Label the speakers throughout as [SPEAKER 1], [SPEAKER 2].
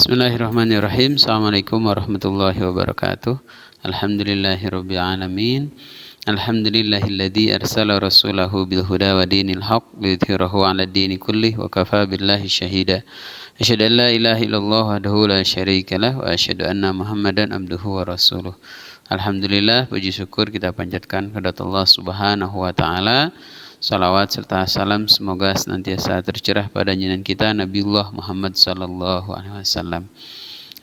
[SPEAKER 1] Bismillahirrahmanirrahim. Assalamualaikum warahmatullahi wabarakatuh. Alhamdulillahirabbil alamin. Alhamdulillahilladzi arsala rasulahu bil huda wa dinil haqq liyudhhirahu 'alad dini kullih wa kafaa billahi syahida. Asyhadu an la ilaha illallah wahdahu la syarika lah wa asyhadu anna Muhammadan abduhu wa rasuluh. Alhamdulillah, puji syukur kita panjatkan kepada Allah Subhanahu wa taala. Salawat serta salam semoga senantiasa tercurah pada junjungan kita Nabiullah Muhammad sallallahu alaihi wasallam.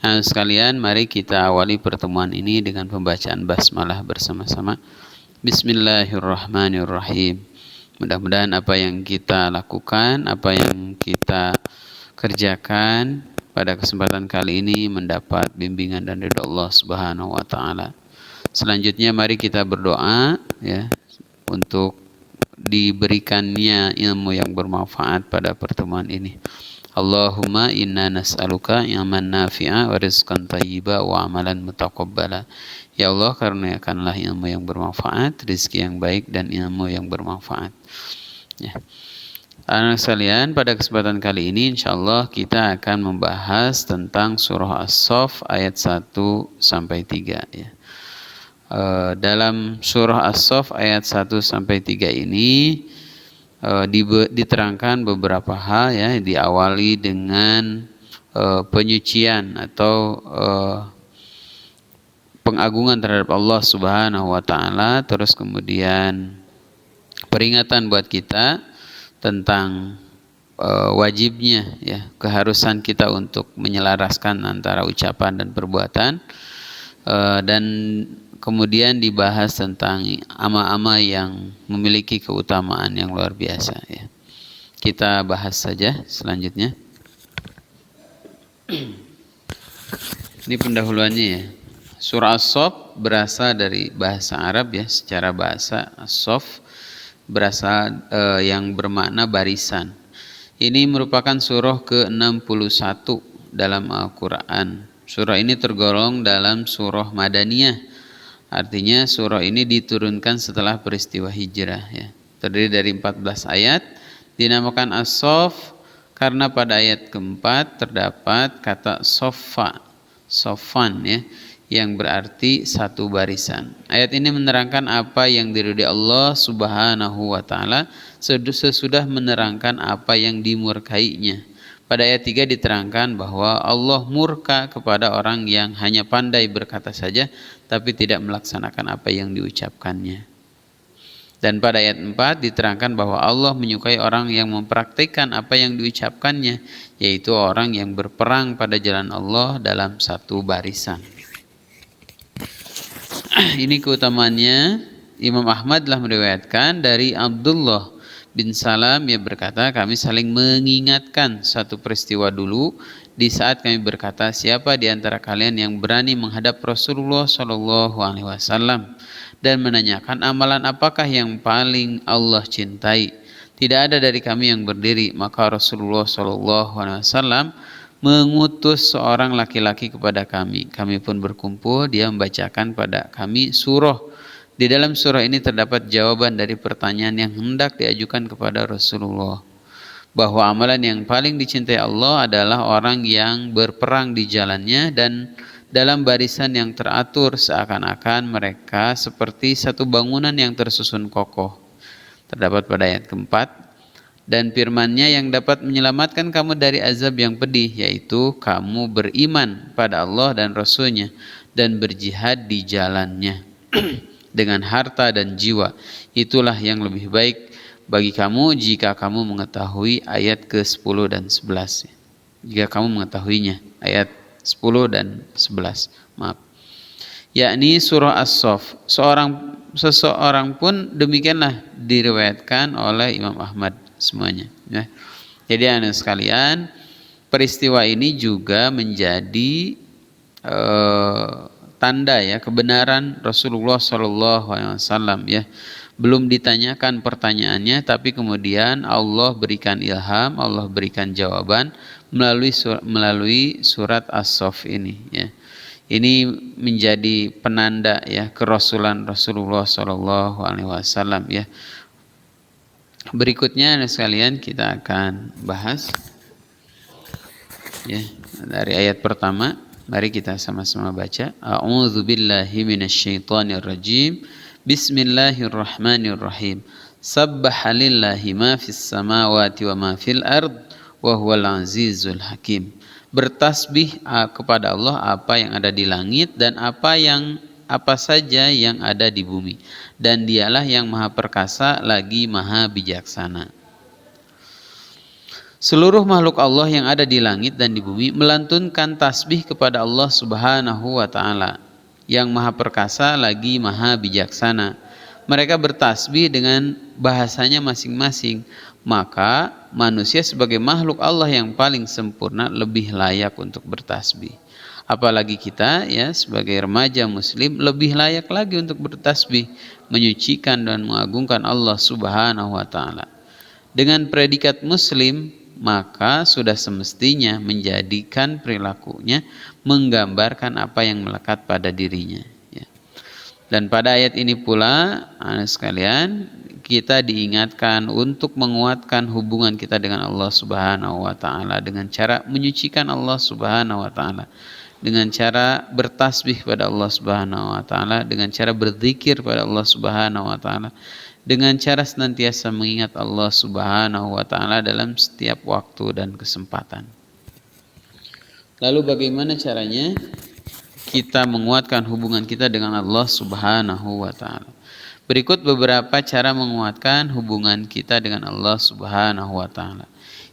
[SPEAKER 1] Nah, sekalian, mari kita awali pertemuan ini dengan pembacaan basmalah bersama-sama. Bismillahirrahmanirrahim. Mudah-mudahan apa yang kita lakukan, apa yang kita kerjakan pada kesempatan kali ini mendapat bimbingan dan ridha Allah Subhanahu wa taala. Selanjutnya mari kita berdoa ya untuk diberikannya ilmu yang bermanfaat pada pertemuan ini. Allahumma inna nas'aluka ilman nafi'a wa rizqan thayyiba wa amalan mutaqabbala. Ya Allah, karuniakanlah ilmu yang bermanfaat, rezeki yang baik dan ilmu yang bermanfaat. Ya. Anak sekalian, pada kesempatan kali ini insyaallah kita akan membahas tentang surah As-Saff ayat 1 sampai 3 ya. Dalam surah As-Saff ayat 1 sampai 3 ini diterangkan beberapa hal ya, diawali dengan penyucian atau pengagungan terhadap Allah Subhanahu wa taala, terus kemudian peringatan buat kita tentang wajibnya ya, keharusan kita untuk menyelaraskan antara ucapan dan perbuatan, dan kemudian dibahas tentang ama-ama yang memiliki keutamaan yang luar biasa ya. Kita bahas saja selanjutnya. Ini pendahuluannya ya. Surah As-Saff berasal dari bahasa Arab ya, secara bahasa As-Saff berasal yang bermakna barisan. Ini merupakan surah ke-61 dalam Al-Qur'an. Surah ini tergolong dalam surah Madaniyah. Artinya surah ini diturunkan setelah peristiwa hijrah ya. Terdiri dari 14 ayat, dinamakan As-Saff karena pada ayat keempat terdapat kata soffa, sofan ya, yang berarti satu barisan. Ayat ini menerangkan apa yang diridhai Allah Subhanahu wa taala sesudah menerangkan apa yang dimurkainya. Pada ayat 3 diterangkan bahwa Allah murka kepada orang yang hanya pandai berkata saja tapi tidak melaksanakan apa yang diucapkannya. Dan pada ayat 4 diterangkan bahwa Allah menyukai orang yang mempraktikkan apa yang diucapkannya, yaitu orang yang berperang pada jalan Allah dalam satu barisan. Ini keutamaannya. Imam Ahmad telah meriwayatkan dari Abdullah bin Salam, ia berkata, kami saling mengingatkan satu peristiwa dulu di saat kami berkata, siapa di antara kalian yang berani menghadap Rasulullah Shallallahu Alaihi Wasallam dan menanyakan amalan apakah yang paling Allah cintai? Tidak ada dari kami yang berdiri. Maka Rasulullah Shallallahu Alaihi Wasallam mengutus seorang laki-laki kepada kami. Kami pun berkumpul. Dia membacakan pada kami surah. Di dalam surah ini terdapat jawaban dari pertanyaan yang hendak diajukan kepada Rasulullah, bahwa amalan yang paling dicintai Allah adalah orang yang berperang di jalannya dan dalam barisan yang teratur, seakan-akan mereka seperti satu bangunan yang tersusun kokoh. Terdapat pada ayat keempat, dan firman-Nya yang dapat menyelamatkan kamu dari azab yang pedih, yaitu kamu beriman pada Allah dan Rasul-Nya dan berjihad di jalannya dengan harta dan jiwa. Itulah yang lebih baik bagi kamu jika kamu mengetahui ayat ke-10 dan 11. Jika kamu mengetahuinya, ayat 10 dan 11. Maaf. Yakni surah As-Saff. Seseorang pun demikianlah diriwayatkan oleh Imam Ahmad semuanya. Ya. Jadi anak sekalian, peristiwa ini juga menjadi tanda ya kebenaran Rasulullah Shallallahu Alaihi Wasallam ya. Belum ditanyakan pertanyaannya, tapi kemudian Allah berikan ilham, Allah berikan jawaban melalui surat As-Saff ini ya. Ini menjadi penanda ya kerasulan Rasulullah Shallallahu Alaihi Wasallam ya. Berikutnya sekalian kita akan bahas ya dari ayat pertama. Mari kita sama-sama baca. A'udzu billahi minasyaitonir rajim. Bismillahirrahmanirrahim. Sabbaha lillahi ma fis samawati wa ma fil ard wa huwal azizul hakim. Bertasbih kepada Allah apa yang ada di langit dan apa saja yang ada di bumi, dan dialah yang maha perkasa lagi maha bijaksana. Seluruh makhluk Allah yang ada di langit dan di bumi melantunkan tasbih kepada Allah Subhanahu wa ta'ala yang maha perkasa lagi maha bijaksana. Mereka bertasbih dengan bahasanya masing-masing. Maka manusia sebagai makhluk Allah yang paling sempurna lebih layak untuk bertasbih. Apalagi kita ya sebagai remaja muslim lebih layak lagi untuk bertasbih, menyucikan dan mengagungkan Allah Subhanahu wa ta'ala. Dengan predikat muslim, maka sudah semestinya menjadikan perilakunya menggambarkan apa yang melekat pada dirinya ya. Dan pada ayat ini pula sekalian, kita diingatkan untuk menguatkan hubungan kita dengan Allah Subhanahu wa ta'ala dengan cara menyucikan Allah Subhanahu wa ta'ala, dengan cara bertasbih pada Allah Subhanahu wa ta'ala, dengan cara berzikir pada Allah Subhanahu wa ta'ala, dengan cara senantiasa mengingat Allah Subhanahu wa ta'ala dalam setiap waktu dan kesempatan. Lalu bagaimana caranya kita menguatkan hubungan kita dengan Allah Subhanahu wa ta'ala? Berikut beberapa cara menguatkan hubungan kita dengan Allah Subhanahu wa ta'ala.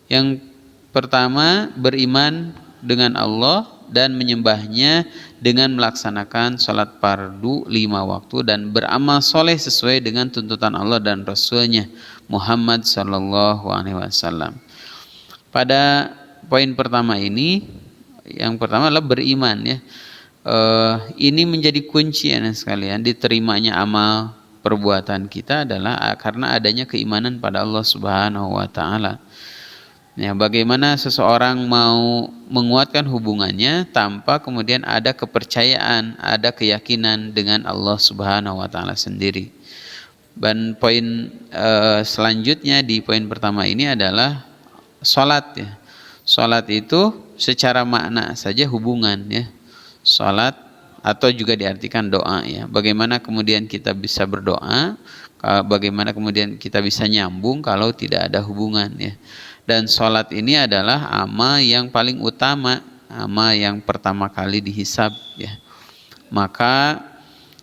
[SPEAKER 1] Yang pertama, beriman dengan Allah dan menyembahnya dengan melaksanakan salat fardu 5 waktu dan beramal soleh sesuai dengan tuntutan Allah dan Rasulnya Muhammad sallallahu alaihi wasallam. Pada poin pertama ini, yang pertama adalah beriman ya. Ini menjadi kunci ya sekalian diterimanya amal perbuatan kita adalah karena adanya keimanan pada Allah Subhanahu wa ta'ala. Ya, bagaimana seseorang mau menguatkan hubungannya tanpa kemudian ada kepercayaan, ada keyakinan dengan Allah Subhanahu wa ta'ala sendiri. Dan poin selanjutnya di poin pertama ini adalah salat ya. Salat itu secara makna saja hubungan ya. Salat atau juga diartikan doa ya. Bagaimana kemudian kita bisa berdoa, bagaimana kemudian kita bisa nyambung kalau tidak ada hubungan ya. Dan sholat ini adalah amal yang paling utama, amal yang pertama kali dihisab ya. Maka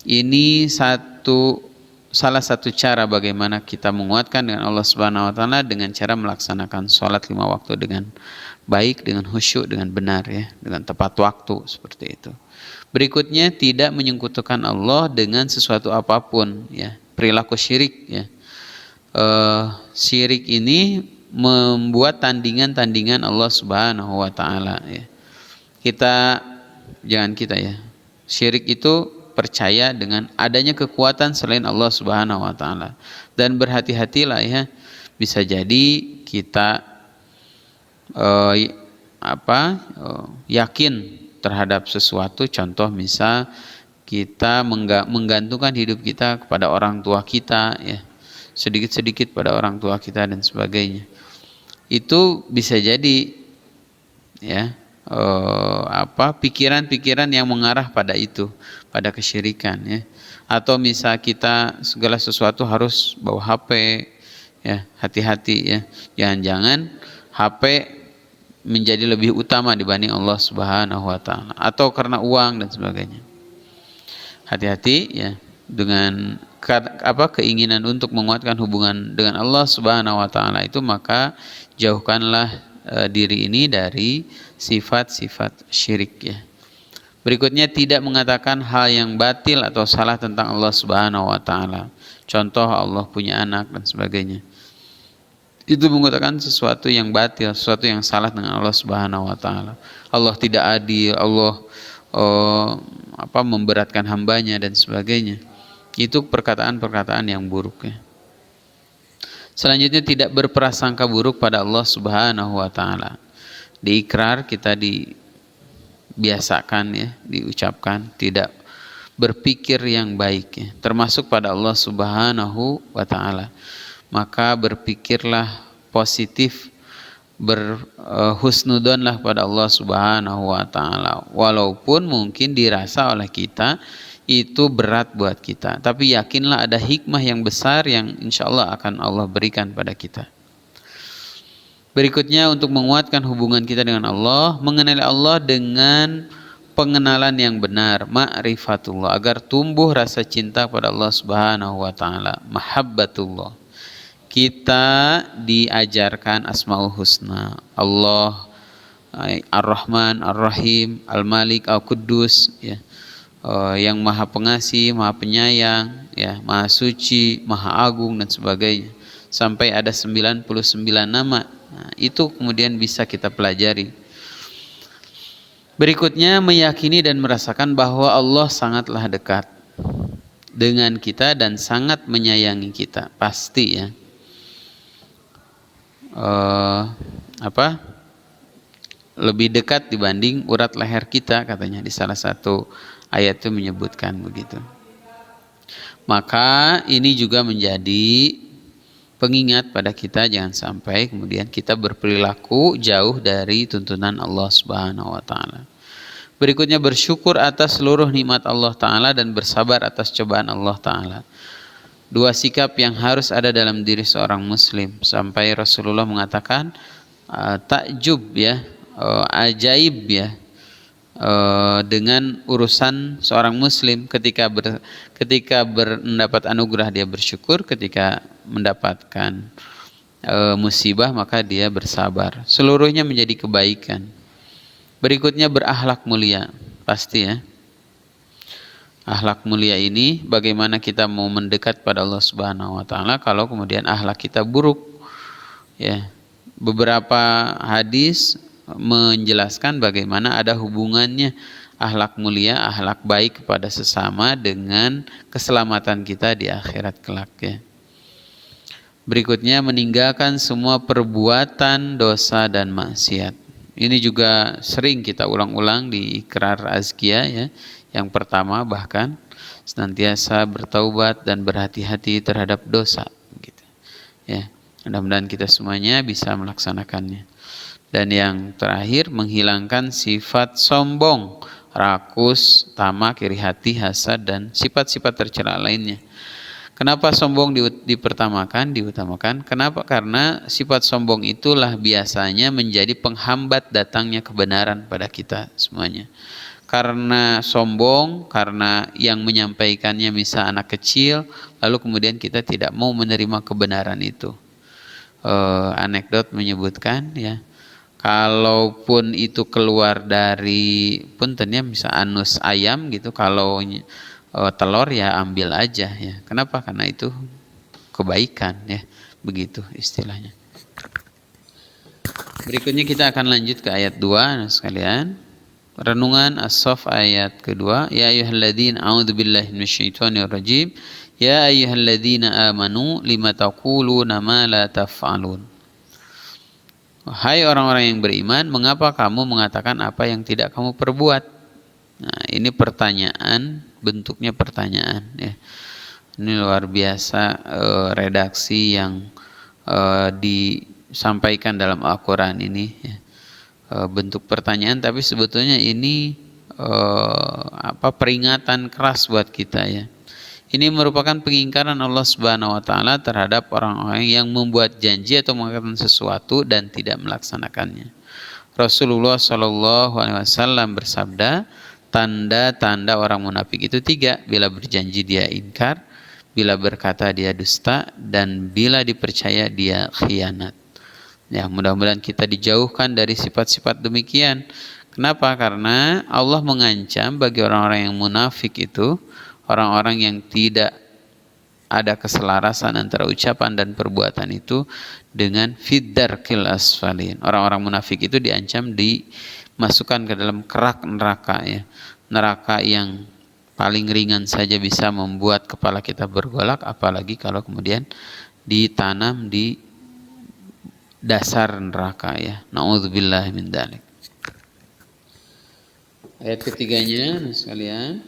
[SPEAKER 1] ini salah satu cara bagaimana kita menguatkan dengan Allah Subhanahu wa ta'ala dengan cara melaksanakan sholat 5 waktu dengan baik, dengan khusyuk, dengan benar ya, dengan tepat waktu seperti itu. Berikutnya, tidak menyekutukan Allah dengan sesuatu apapun ya, perilaku syirik ya. Syirik ini membuat tandingan-tandingan Allah Subhanahu wa ta'ala ya. Syirik itu percaya dengan adanya kekuatan selain Allah Subhanahu wa ta'ala. Dan berhati-hatilah ya, bisa jadi kita yakin terhadap sesuatu, contoh misal kita menggantungkan hidup kita kepada orang tua kita ya, sedikit-sedikit pada orang tua kita dan sebagainya. Itu bisa jadi ya pikiran-pikiran yang mengarah pada itu, pada kesyirikan ya. Atau misal kita segala sesuatu harus bawa HP ya, hati-hati ya. Jangan-jangan HP menjadi lebih utama dibanding Allah Subhanahu wa ta'ala, atau karena uang dan sebagainya. Hati-hati ya dengan keinginan untuk menguatkan hubungan dengan Allah Subhanahu wa ta'ala itu, maka jauhkanlah diri ini dari sifat-sifat syirik ya. Berikutnya, tidak mengatakan hal yang batil atau salah tentang Allah Subhanahu wa ta'ala. Contoh Allah punya anak dan sebagainya. Itu mengatakan sesuatu yang batil, sesuatu yang salah dengan Allah Subhanahu wa ta'ala. Allah tidak adil, Allah memberatkan hambanya dan sebagainya. Itu perkataan-perkataan yang buruk ya. Selanjutnya, tidak berprasangka buruk pada Allah Subhanahu wa ta'ala. Di ikrar kita dibiasakan ya, diucapkan tidak berpikir yang baik ya, termasuk pada Allah Subhanahu wa ta'ala. Maka berpikirlah positif, berhusnudonlah pada Allah Subhanahu wa taala. Walaupun mungkin dirasa oleh kita itu berat buat kita, tapi yakinlah ada hikmah yang besar yang insya Allah akan Allah berikan pada kita. Berikutnya, untuk menguatkan hubungan kita dengan Allah, mengenali Allah dengan pengenalan yang benar, ma'rifatullah, agar tumbuh rasa cinta pada Allah Subhanahu wa taala, mahabbatullah. Kita diajarkan Asmaul Husna, Allah Ar-Rahman, Ar-Rahim, Al-Malik, Al-Quddus, ya. Yang Maha Pengasih, Maha Penyayang, ya, Maha Suci, Maha Agung dan sebagainya. Sampai ada 99 nama. Nah, itu kemudian bisa kita pelajari. Berikutnya, meyakini dan merasakan bahwa Allah sangatlah dekat dengan kita dan sangat menyayangi kita, pasti ya. Lebih dekat dibanding urat leher kita, katanya di salah satu ayat itu menyebutkan begitu. Maka ini juga menjadi pengingat pada kita, jangan sampai kemudian kita berperilaku jauh dari tuntunan Allah Subhanahu wa taala. Berikutnya, bersyukur atas seluruh nikmat Allah taala dan bersabar atas cobaan Allah taala. Dua sikap yang harus ada dalam diri seorang muslim, sampai Rasulullah mengatakan takjub ya, ajaib ya, dengan urusan seorang muslim ketika mendapat anugerah dia bersyukur, ketika mendapatkan musibah maka dia bersabar. Seluruhnya menjadi kebaikan. Berikutnya, berakhlak mulia, pasti ya. Akhlak mulia ini bagaimana kita mau mendekat pada Allah Subhanahu wa taala kalau kemudian akhlak kita buruk ya. Beberapa hadis menjelaskan bagaimana ada hubungannya akhlak mulia, akhlak baik kepada sesama dengan keselamatan kita di akhirat kelak ya. Berikutnya, meninggalkan semua perbuatan dosa dan maksiat. Ini juga sering kita ulang-ulang di Iqrar Azkiyah ya. Yang pertama, bahkan senantiasa bertaubat dan berhati-hati terhadap dosa gitu. Ya, mudah-mudahan kita semuanya bisa melaksanakannya. Dan yang terakhir, menghilangkan sifat sombong, rakus, tamak, iri hati, hasad dan sifat-sifat tercela lainnya. Kenapa sombong diutamakan? Kenapa? Karena sifat sombong itulah biasanya menjadi penghambat datangnya kebenaran pada kita semuanya. Karena sombong, karena yang menyampaikannya misal anak kecil, lalu kemudian kita tidak mau menerima kebenaran itu. Anekdot menyebutkan ya, kalaupun itu keluar dari puntennya misal anus ayam gitu, kalau telur ya ambil aja ya. Kenapa? Karena itu kebaikan ya, begitu istilahnya. Berikutnya kita akan lanjut ke ayat 2 sekalian. Renungan As-Saff ayat kedua. Ya ayyuhalladzina a'udzubillahi minasyaitonir rajim. Ya ayyuhalladzina amanu lima taquluna ma la taf'alun. Hai orang-orang yang beriman, mengapa kamu mengatakan apa yang tidak kamu perbuat? Nah, ini pertanyaan, bentuknya pertanyaan ya. Ini luar biasa redaksi yang disampaikan dalam Al-Quran ini ya. Bentuk pertanyaan, tapi sebetulnya ini peringatan keras buat kita ya. Ini merupakan pengingkaran Allah Subhanahu wa taala terhadap orang-orang yang membuat janji atau mengatakan sesuatu dan tidak melaksanakannya. Rasulullah Shallallahu alaihi wasallam bersabda, tanda-tanda orang munafik itu 3, bila berjanji dia ingkar, bila berkata dia dusta, dan bila dipercaya dia khianat. Ya, mudah-mudahan kita dijauhkan dari sifat-sifat demikian. Kenapa? Karena Allah mengancam bagi orang-orang yang munafik itu, orang-orang yang tidak ada keselarasan antara ucapan dan perbuatan itu dengan fiddarkil asfalin. Orang-orang munafik itu diancam dimasukkan ke dalam kerak neraka ya. Neraka yang paling ringan saja bisa membuat kepala kita bergolak, apalagi kalau kemudian ditanam di dasar neraka ya. Na'udzubillahi min dzalik. Ayat ketiganya sekalian.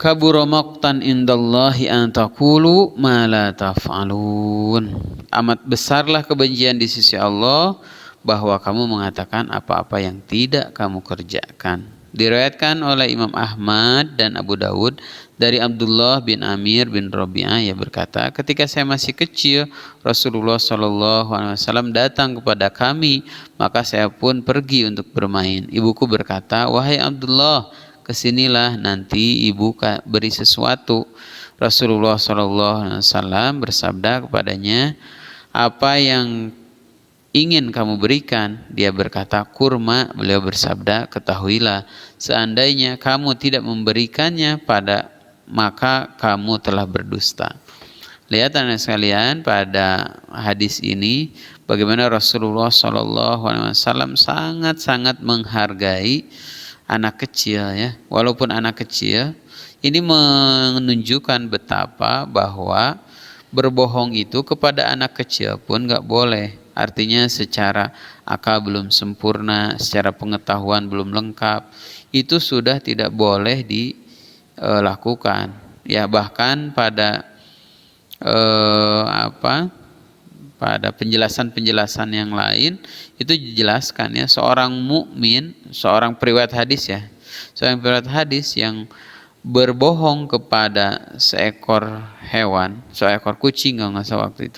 [SPEAKER 1] Kabura maqtan indallahi an taqulu ma la taf'alun. Amat besarlah kebencian di sisi Allah bahwa kamu mengatakan apa-apa yang tidak kamu kerjakan. Diriwayatkan oleh Imam Ahmad dan Abu Dawud dari Abdullah bin Amir bin Rabi'ah, ia berkata, ketika saya masih kecil, Rasulullah SAW datang kepada kami, maka saya pun pergi untuk bermain. Ibuku berkata, wahai Abdullah, kesinilah, nanti ibu beri sesuatu. Rasulullah SAW bersabda kepadanya, apa yang ingin kamu berikan? Dia berkata, kurma. Beliau bersabda, ketahuilah, seandainya kamu tidak memberikannya maka kamu telah berdusta. Lihat anak sekalian, pada hadis ini bagaimana Rasulullah SAW sangat-sangat menghargai anak kecil, ya. Walaupun anak kecil, ini menunjukkan betapa bahwa berbohong itu kepada anak kecil pun nggak boleh. Artinya secara akal belum sempurna, secara pengetahuan belum lengkap, itu sudah tidak boleh dilakukan. Ya, bahkan pada pada penjelasan-penjelasan yang lain itu dijelaskan, ya, seorang mukmin, seorang periwayat hadis, ya, seorang periwayat hadis yang berbohong kepada seekor hewan, seekor kucing kalau nggak salah waktu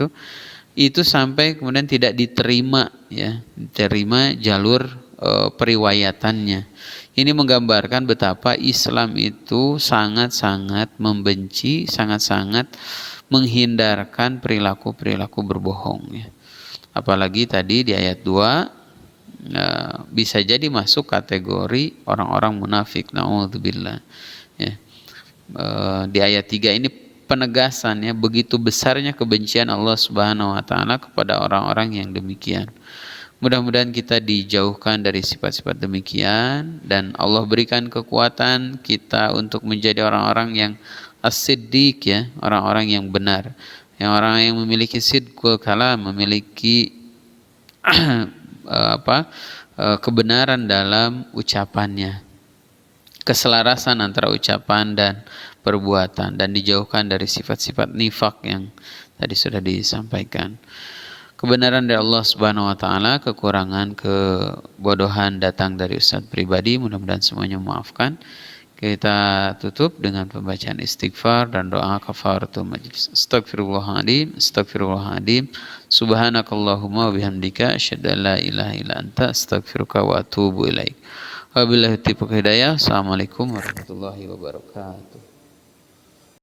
[SPEAKER 1] itu sampai kemudian tidak diterima, ya, diterima jalur periwayatannya. Ini menggambarkan betapa Islam itu sangat-sangat membenci, sangat-sangat menghindarkan perilaku-perilaku berbohong, ya. Apalagi tadi di ayat 2 bisa jadi masuk kategori orang-orang munafik, naudzubillah, ya. Di ayat 3 ini penegasannya begitu besarnya kebencian Allah Subhanahu wa taala kepada orang-orang yang demikian. Mudah-mudahan kita dijauhkan dari sifat-sifat demikian dan Allah berikan kekuatan kita untuk menjadi orang-orang yang as-siddiq, ya, orang-orang yang benar, yang orang yang memiliki sidqul kalam, memiliki kebenaran dalam ucapannya, keselarasan antara ucapan dan perbuatan, dan dijauhkan dari sifat-sifat nifak yang tadi sudah disampaikan. Kebenaran dari Allah Subhanahu wa taala, kekurangan, kebodohan datang dari ustaz pribadi, mudah-mudahan semuanya memaafkan. Kita tutup dengan pembacaan istighfar dan doa kafaratul majlis. Astagfirullahaladzim, astagfirullahaladzim. Subhanakallahumma wa bihamdika asyhadu an la ilaha illa anta astaghfiruka wa atubu ilaik. Wabillahi taufiq hidayah. Assalamualaikum warahmatullahi wabarakatuh.